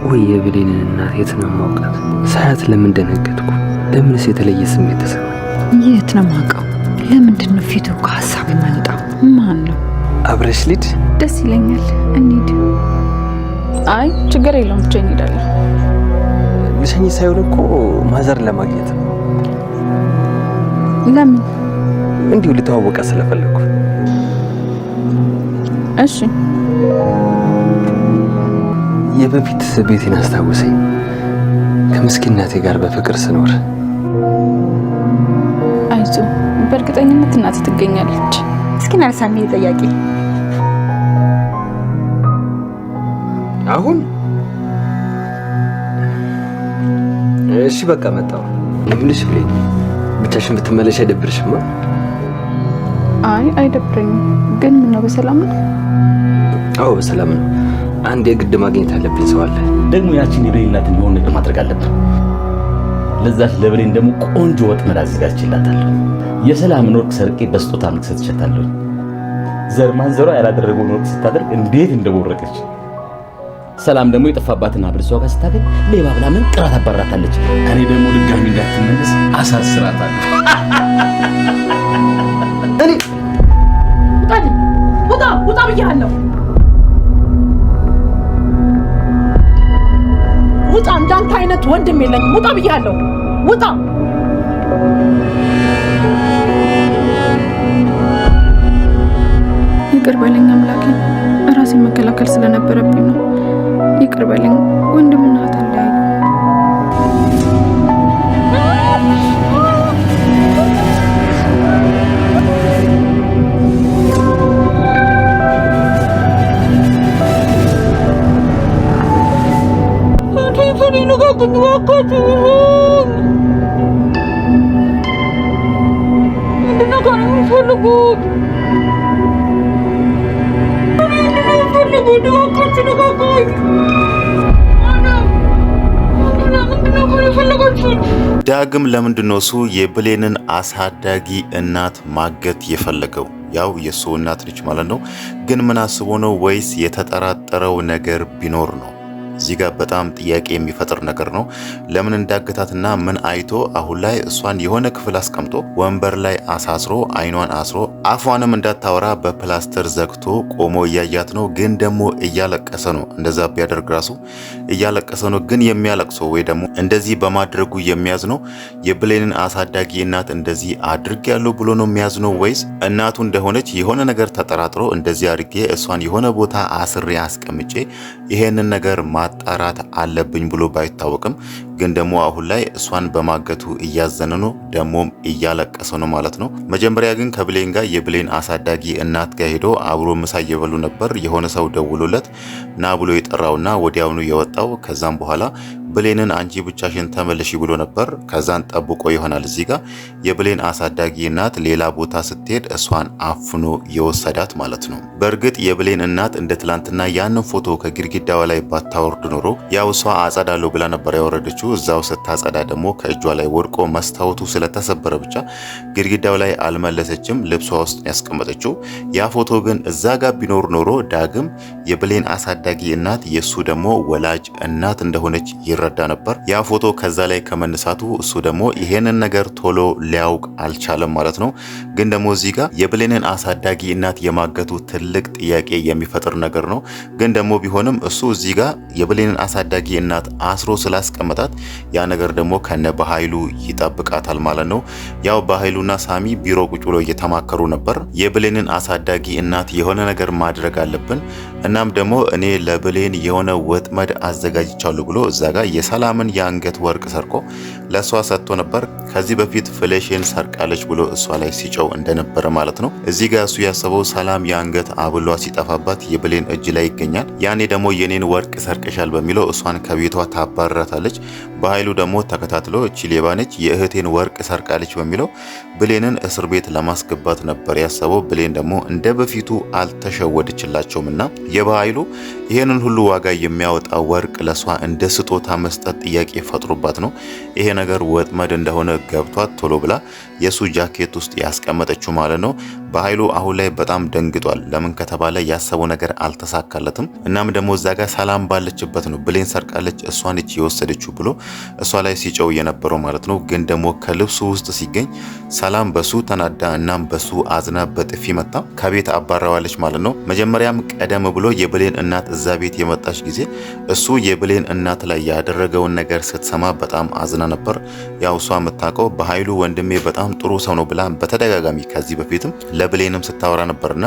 ወይ የብሌንን እናት የት ነው የማውቃት? ሳያት ለምን ደነገጥኩ? ለምንስ የተለየ ስሜት ተሰማኝ? የት ነው የማውቀው? ለምንድን ነው ፊቱ ከሀሳብ የማይወጣው? ማን ነው? አብረሽ ልሂድ? ደስ ይለኛል። እንሂድ። አይ ችግር የለውም ብቻ እንሄዳለን። ልሸኝ ሳይሆን እኮ ማዘር ለማግኘት ነው። ለምን? እንዲሁ ልተዋወቃ ስለፈለኩ። እሺ። የበፊት ቤቴን አስታወሰኝ። ከምስኪን እናቴ ጋር በፍቅር ስኖር። አይዞህ፣ በእርግጠኝነት እናትህ ትገኛለች። እስኪ ናርሳሚ ጥያቄ አሁን እሺ በቃ መጣሁ። ይኸውልሽ ብሌን፣ ብቻሽን ብትመለሽ አይደብርሽማ? አይ አይደብረኝም። ግን ምነው በሰላም ነው? አዎ በሰላም ነው። አንድ የግድ ማግኘት ያለብኝ ሰው አለ። ደግሞ ያቺን የብሌን እናት የሚሆን ነገር ማድረግ አለብን። ለዛች ለብሌን ደግሞ ቆንጆ ወጥመድ አዘጋጅቼላታለሁ። የሰላምን ወርቅ ሰርቄ በስጦታ መክሰት ትችላለሁ። ዘር ማንዘሯ ያላደረገውን ወርቅ ስታደርግ እንዴት እንደቦረቀች። ሰላም ደግሞ የጠፋባትን ሀብል እሷ ጋር ስታገኝ ሌባ ብላ ምን ቅራት አባራታለች። እኔ ደግሞ ድጋሚ እንዳትመለስ አሳስራታለሁ። እኔ ውጣ ብያለሁ። ውጣ! እንዳንተ አይነት ወንድም የለኝም። ውጣ ብያለሁ። ውጣ! ይቅር በለኝ አምላኬ፣ ራሴን መከላከል ስለነበረብኝ ነው። ይቅር በለኝ። ወንድምና እህት አለያዩ። ዳግም ለምንድነው እሱ የብሌንን አሳዳጊ እናት ማገት የፈለገው? ያው የሱ እናት ልጅ ማለት ነው። ግን ምን አስቦ ነው? ወይስ የተጠራጠረው ነገር ቢኖር ነው? እዚህ ጋር በጣም ጥያቄ የሚፈጥር ነገር ነው። ለምን እንዳገታትና ምን አይቶ አሁን ላይ እሷን የሆነ ክፍል አስቀምጦ ወንበር ላይ አሳስሮ አይኗን አስሮ አፏንም እንዳታወራ በፕላስተር ዘግቶ ቆሞ እያያት ነው። ግን ደግሞ እያለቀሰ ነው። እንደዛ ቢያደርግ ራሱ እያለቀሰ ነው። ግን የሚያለቅሰው ወይ ደግሞ እንደዚህ በማድረጉ የሚያዝ ነው የብሌንን አሳዳጊ እናት እንደዚህ አድርግ ያለው ብሎ ነው የሚያዝ ነው? ወይስ እናቱ እንደሆነች የሆነ ነገር ተጠራጥሮ እንደዚህ አድርጌ እሷን የሆነ ቦታ አስሬ አስቀምጬ ይሄንን ነገር ማጣራት አለብኝ ብሎ ባይታወቅም ግን ደግሞ አሁን ላይ እሷን በማገቱ እያዘነ ነው፣ ደሞም እያለቀሰ ነው ማለት ነው። መጀመሪያ ግን ከብሌን ጋር የብሌን አሳዳጊ እናት ጋር ሄዶ አብሮ ምሳ እየበሉ ነበር። የሆነ ሰው ደውሎለት ና ብሎ የጠራውና ወዲያውኑ የወጣው። ከዛም በኋላ ብሌንን አንቺ ብቻሽን ተመለሺ ብሎ ነበር። ከዛን ጠብቆ ይሆናል እዚህ ጋር የብሌን አሳዳጊ እናት ሌላ ቦታ ስትሄድ እሷን አፍኖ የወሰዳት ማለት ነው። በእርግጥ የብሌን እናት እንደ ትላንትና ያንን ፎቶ ከግድግዳዋ ላይ ባታወርድ ኖሮ ያው እሷ አጸዳለሁ ብላ ነበር ያወረደችው። እዛው ስታጸዳ ደግሞ ከእጇ ላይ ወድቆ መስታወቱ ስለተሰበረ ብቻ ግድግዳው ላይ አልመለሰችም፣ ልብሷ ውስጥ ያስቀመጠችው። ያ ፎቶ ግን እዛ ጋር ቢኖር ኖሮ ዳግም የብሌን አሳዳጊ እናት የሱ ደግሞ ወላጅ እናት እንደሆነች ይረዳ ነበር። ያ ፎቶ ከዛ ላይ ከመነሳቱ እሱ ደግሞ ይሄንን ነገር ቶሎ ሊያውቅ አልቻለም ማለት ነው። ግን ደግሞ እዚህ ጋር የብሌንን አሳዳጊ እናት የማገቱ ትልቅ ጥያቄ የሚፈጥር ነገር ነው። ግን ደግሞ ቢሆንም እሱ እዚህ ጋር የብሌንን አሳዳጊ እናት አስሮ ስላስቀመጣት ያ ነገር ደግሞ ከነ በኃይሉ ይጠብቃታል ማለት ነው። ያው በኃይሉና ሳሚ ቢሮ ቁጭ ብሎ እየተማከሩ ነበር። የብሌንን አሳዳጊ እናት የሆነ ነገር ማድረግ አለብን፣ እናም ደግሞ እኔ ለብሌን የሆነ ወጥመድ አዘጋጅቻለሁ ብሎ እዛ ጋር የሰላምን የአንገት ወርቅ ሰርቆ ለእሷ ሰጥቶ ነበር። ከዚህ በፊት ፍሌሽን ሰርቃለች ብሎ እሷ ላይ ሲጨው እንደነበረ ማለት ነው። እዚህ ጋር እሱ ያሰበው ሰላም የአንገት አብሏ ሲጠፋባት የብሌን እጅ ላይ ይገኛል። ያኔ ደግሞ የኔን ወርቅ ሰርቀሻል በሚለው እሷን ከቤቷ ታባረራታለች። በኃይሉ ደግሞ ተከታትሎ እቺ ሌባ ነች የእህቴን ወርቅ ሰርቃለች በሚለው ብሌንን እስር ቤት ለማስገባት ነበር ያሰበው። ብሌን ደግሞ እንደ በፊቱ አልተሸወደችላቸውምና የበኃይሉ ይሄንን ሁሉ ዋጋ የሚያወጣ ወርቅ ለሷ እንደ ስጦታ መስጠት ጥያቄ ፈጥሮባት ነው። ይሄ ነገር ወጥመድ እንደሆነ ገብቷት ቶሎ ብላ የሱ ጃኬት ውስጥ ያስቀመጠችው ማለት ነው። በኃይሉ አሁን ላይ በጣም ደንግጧል። ለምን ከተባለ ያሰበው ነገር አልተሳካለትም። እናም ደግሞ እዛ ጋር ሰላም ባለችበት ነው ብሌን ሰርቃለች እሷ ነች የወሰደችው ብሎ እሷ ላይ ሲጨው የነበረው ማለት ነው። ግን ደግሞ ከልብሱ ውስጥ ሲገኝ ሰላም በሱ ተናዳ እናም በሱ አዝና በጥፊ መታ ከቤት አባረዋለች ማለት ነው። መጀመሪያም ቀደም ብሎ የብሌን እናት እዛ ቤት የመጣች ጊዜ እሱ የብሌን እናት ላይ ያደረገውን ነገር ስትሰማ በጣም አዝና ነበር። ያው እሷ የምታውቀው በኃይሉ ወንድሜ በጣም ጥሩ ሰው ነው ብላ በተደጋጋሚ ከዚህ በፊትም ለብሌንም ስታወራ ነበርና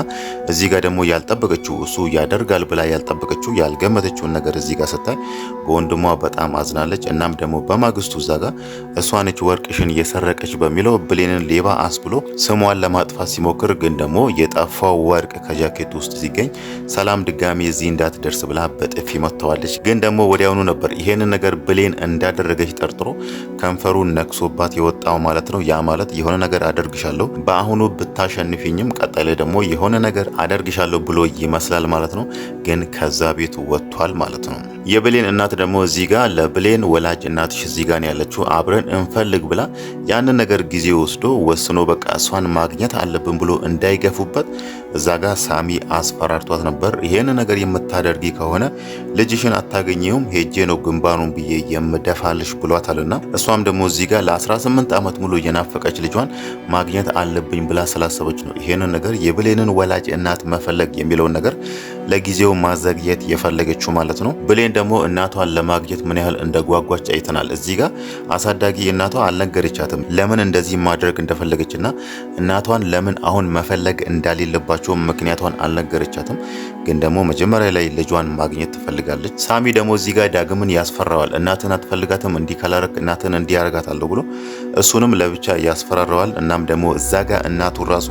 እዚህ ጋር ደግሞ ያልጠበቀችው እሱ ያደርጋል ብላ ያልጠበቀችው ያልገመተችውን ነገር እዚህ ጋር ስታይ በወንድሟ በጣም አዝናለች። እናም ደግሞ በማግስቱ እዛ ጋር እሷ ነች ወርቅሽን የሰረቀች በሚለው ብሌንን ሌባ አስብሎ ስሟን ለማጥፋት ሲሞክር ግን ደግሞ የጠፋው ወርቅ ከጃኬት ውስጥ ሲገኝ ሰላም ድጋሚ እዚህ እንዳትደርስ ብላ በጥፊ መተዋለች። ግን ደግሞ ወዲያውኑ ነበር ይሄንን ነገር ብሌን እንዳደረገች ጠርጥሮ ከንፈሩን ነክሶባት የወጣው ማለት ነው። ያ ማለት የሆነ ነገር አደርግሻለሁ በአሁኑ ብታሸንፊኝም ቀጣይ ላይ ደግሞ የሆነ ነገር አደርግሻለሁ ብሎ ይመስላል ማለት ነው። ግን ከዛ ቤት ወጥቷል ማለት ነው። የብሌን እናት ደግሞ እዚህ ጋር ለብሌን ወላጅ እናትሽ እዚህ ጋር ያለችው አብረን እንፈልግ ብላ ያንን ነገር ጊዜ ወስዶ ወስኖ በቃ እሷን ማግኘት አለብን ብሎ እንዳይገፉበት እዛ ጋር ሳሚ አስፈራርቷት ነበር። ይሄን ነገር የምታደርጊ ከሆነ ልጅሽን አታገኘውም ሄጄ ነው ግንባሩን ብዬ የምደፋልሽ ብሏታልና እሷም ደግሞ እዚህ ጋር ለ18 ዓመት ሙሉ የናፈቀች ልጇን ማግኘት አለብኝ ብላ ስላሰበች ነው ይሄን ነገር የብሌንን ወላጅ እናት መፈለግ የሚለውን ነገር ለጊዜው ማዘግየት የፈለገችው ማለት ነው። ብሌን ደግሞ እናቷን ለማግኘት ምን ያህል እንደጓጓች አይተናል። እዚህ ጋር አሳዳጊ እናቷ አልነገረቻትም ለምን እንደዚህ ማድረግ እንደፈለገችና እናቷን ለምን አሁን መፈለግ እንዳሌለባቸው ምክንያቷን አልነገረቻትም። ግን ደግሞ መጀመሪያ ላይ ልጇን ማግኘት ትፈልጋለች። ሳሚ ደግሞ እዚህ ጋር ዳግምን ያስፈራዋል። እናትን አትፈልጋትም እንዲህ ካላረክ እናትን እንዲያረጋታለሁ ብሎ እሱንም ለብቻ ያስፈራረዋል። እናም ደግሞ እዛ ጋር እናቱ ራሱ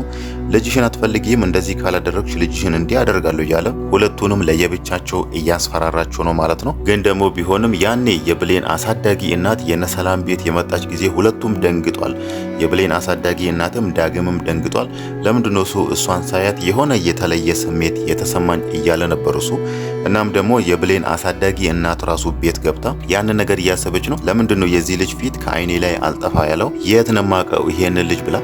ልጅሽን አትፈልጊም እንደዚህ ካላደረግሽ ልጅሽን እንዲያደርጋለሁ እያለ ሁለቱንም ለየብቻቸው እያስፈራራቸው ነው ማለት ነው። ግን ደግሞ ቢሆንም ያኔ የብሌን አሳዳጊ እናት የነሰላም ቤት የመጣች ጊዜ ሁለቱም ደንግጧል። የብሌን አሳዳጊ እናትም ዳግምም ደንግጧል። ለምንድነው እሱ እሷን ሳያት የሆነ የተለየ ስሜት የተሰማኝ እያለ ነበር እሱ። እናም ደግሞ የብሌን አሳዳጊ እናት ራሱ ቤት ገብታ ያንን ነገር እያሰበች ነው። ለምንድነው የዚህ ልጅ ፊት ከአይኔ ላይ አልጠፋ ያለው የት ነው የማውቀው ይሄንን ልጅ ብላ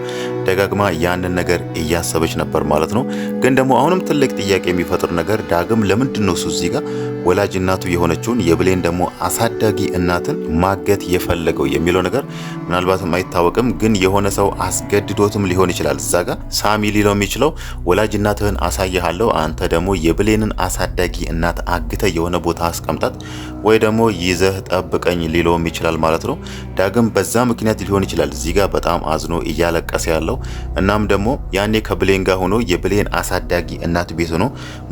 ደጋግማ ያንን ነገር እያሰበች ነበር ማለት ነው። ግን ደግሞ አሁንም ትልቅ ጥያቄ የሚፈጥር ነገር ዳግም ለምንድነው እሱ እዚህ ጋር ወላጅ እናቱ የሆነችውን የብሌን ደግሞ አሳዳጊ እናትን ማገት የፈለገው የሚለው ነገር ምናልባትም አይታወቅም። ግን የሆነ ሰው አስገድዶትም ሊሆን ይችላል። እዛ ጋር ሳሚ ሊለው የሚችለው ወላጅ እናትህን አሳይሃለሁ አንተ ደግሞ የብሌንን አሳዳጊ እናት አግተ የሆነ ቦታ አስቀምጣት ወይ ደግሞ ይዘህ ጠብቀኝ ሊለውም ይችላል ማለት ነው። ዳግም በዛ ምክንያት ሊሆን ይችላል እዚህ ጋር በጣም አዝኖ እያለቀሰ ያለው። እናም ደግሞ ያኔ ከብሌን ጋር ሆኖ የብሌን አሳዳጊ እናት ቤት ሆኖ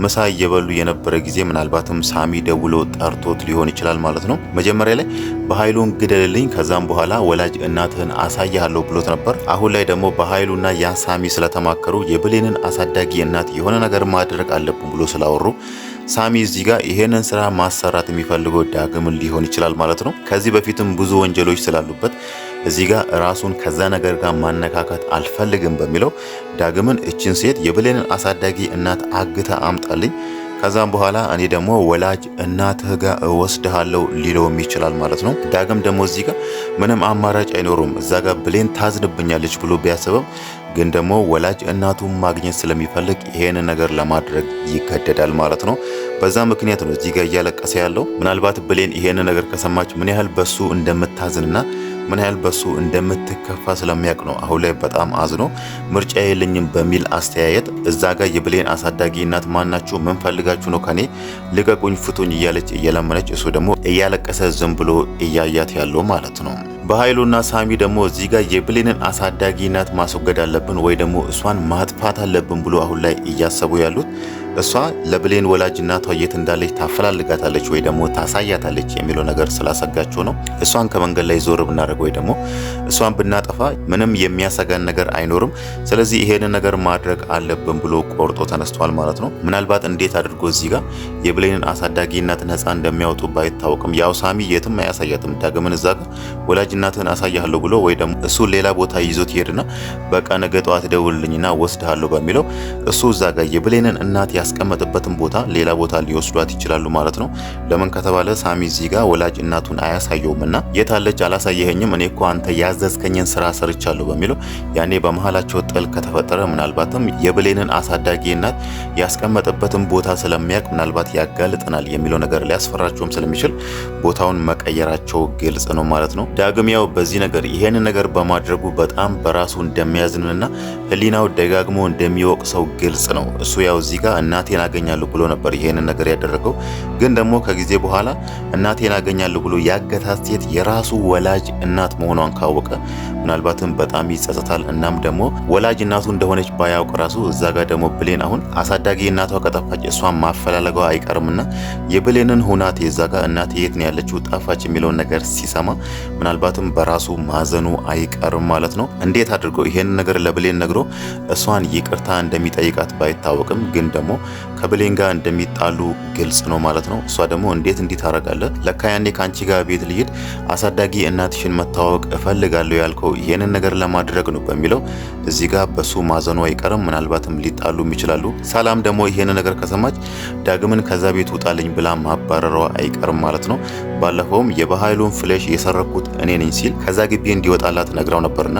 ምሳ እየበሉ የነበረ ጊዜ ምናልባትም ሳሚ ደውሎ ጠርቶት ሊሆን ይችላል ማለት ነው። መጀመሪያ ላይ በኃይሉን ግደልልኝ ከዛም በኋላ ወላጅ እናትህን አሳይሃለሁ ብሎት ነበር። አሁን ላይ ደግሞ በኃይሉና ያ ሳሚ ስለተማከሩ የብሌንን አሳዳጊ እናት የሆነ ነገር ማድረግ አለብን ብሎ ስላወሩ ሳሚ እዚህ ጋር ይሄንን ስራ ማሰራት የሚፈልገው ዳግምን ሊሆን ይችላል ማለት ነው። ከዚህ በፊትም ብዙ ወንጀሎች ስላሉበት እዚህ ጋር ራሱን ከዛ ነገር ጋር ማነካከት አልፈልግም በሚለው ዳግምን እችን ሴት የብሌንን አሳዳጊ እናት አግታ አምጣልኝ ከዛም በኋላ እኔ ደግሞ ወላጅ እናትህ ጋር እወስድሃለሁ ሊለውም ይችላል ማለት ነው። ዳግም ደግሞ እዚህ ጋር ምንም አማራጭ አይኖሩም። እዛ ጋር ብሌን ታዝንብኛለች ብሎ ቢያስብም ግን ደግሞ ወላጅ እናቱን ማግኘት ስለሚፈልግ ይሄን ነገር ለማድረግ ይገደዳል ማለት ነው። በዛ ምክንያት ነው እዚህ ጋር እያለቀሰ ያለው። ምናልባት ብሌን ይሄን ነገር ከሰማች ምን ያህል በሱ እንደምታዝንና ምን ያህል በሱ እንደምትከፋ ስለሚያውቅ ነው አሁን ላይ በጣም አዝኖ ምርጫ የለኝም በሚል አስተያየት እዛ ጋር የብሌን አሳዳጊ እናት ማናችሁ ምን ፈልጋችሁ ነው ከኔ ልቀቁኝ ፍቱኝ እያለች እየለመነች እሱ ደግሞ እያለቀሰ ዝም ብሎ እያያት ያለው ማለት ነው። በኃይሉና ሳሚ ደግሞ እዚህ ጋር የብሌንን አሳዳጊ እናት ማስወገድ አለብን ወይ ደግሞ እሷን ማጥፋት አለብን ብሎ አሁን ላይ እያሰቡ ያሉት እሷ ለብሌን ወላጅ እናቷ የት እንዳለች ታፈላልጋታለች ወይ ደግሞ ታሳያታለች የሚለው ነገር ስላሰጋቸው ነው። እሷን ከመንገድ ላይ ዞር ብናደርግ ወይ ደግሞ እሷን ብናጠፋ ምንም የሚያሰጋን ነገር አይኖርም። ስለዚህ ይሄንን ነገር ማድረግ አለብን ብሎ ቆርጦ ተነስቷል ማለት ነው። ምናልባት እንዴት አድርጎ እዚህ ጋር የብሌንን አሳዳጊ እናት ነፃ እንደሚያወጡ ባይታወቅም ያው ሳሚ የትም አያሳያትም። ዳግምን እዛ ጋር ወላጅ እናትን አሳያለሁ ብሎ ወይ ደግሞ እሱ ሌላ ቦታ ይዞት ይሄድና በቃ ነገ ጠዋት ደውልልኝና ወስድሃለሁ በሚለው እሱ እዛ ጋር የብሌንን እናት ያስቀመጠበትን ቦታ ሌላ ቦታ ሊወስዷት ይችላሉ ማለት ነው። ለምን ከተባለ ሳሚ እዚህ ጋር ወላጅ እናቱን አያሳየውምና የታለች አላሳየኸኝም፣ እኔ እኮ አንተ ያዘዝከኝን ስራ ሰርቻለሁ በሚለው ያኔ በመሃላቸው ጥል ከተፈጠረ ምናልባትም የብሌንን አሳዳጊ እናት ያስቀመጠበትን ቦታ ስለሚያውቅ ምናልባት ያጋልጠናል የሚለው ነገር ሊያስፈራቸውም ስለሚችል ቦታውን መቀየራቸው ግልጽ ነው ማለት ነው። ዳግም ያው በዚህ ነገር ይሄንን ነገር በማድረጉ በጣም በራሱ እንደሚያዝንና ህሊናው ደጋግሞ እንደሚወቅሰው ግልጽ ነው። እሱ ያው እዚህ ጋር እናቴን አገኛለሁ ብሎ ነበር ይሄንን ነገር ያደረገው። ግን ደግሞ ከጊዜ በኋላ እናቴን አገኛለሁ ብሎ ያገታት ሴት የራሱ ወላጅ እናት መሆኗን ካወቀ ምናልባትም በጣም ይጸጸታል። እናም ደግሞ ወላጅ እናቱ እንደሆነች ባያውቅ ራሱ እዛ ጋር ደግሞ ብሌን አሁን አሳዳጊ እናቷ ከጠፋች እሷን ማፈላለጓ አይቀርምና የብሌንን ሁናቴ እዛ ጋር እናቴ የት ነው ያለችው ጠፋች የሚለውን ነገር ሲሰማ ምናልባትም በራሱ ማዘኑ አይቀርም ማለት ነው። እንዴት አድርጎ ይሄን ነገር ለብሌን ነግሮ እሷን ይቅርታ እንደሚጠይቃት ባይታወቅም ግን ደግሞ ከብሌን ጋር እንደሚጣሉ ግልጽ ነው ማለት ነው። እሷ ደግሞ እንዴት እንዲህ ታረጋለህ? ለካ ያኔ ካንቺ ጋር ቤት ልሂድ አሳዳጊ እናትሽን መታወቅ እፈልጋለሁ ያልከው ይሄንን ነገር ለማድረግ ነው በሚለው እዚህ ጋር በሱ ማዘኑ አይቀርም። ምናልባትም ሊጣሉም ይችላሉ። ሰላም ደግሞ ይሄን ነገር ከሰማች ዳግምን ከዛ ቤት ውጣልኝ ብላ ማባረሯ አይቀርም ማለት ነው። ባለፈውም የበኃይሉን ፍሌሽ የሰረኩት እኔ ነኝ ሲል ከዛ ግቢ እንዲወጣላት ነግራው ነበርና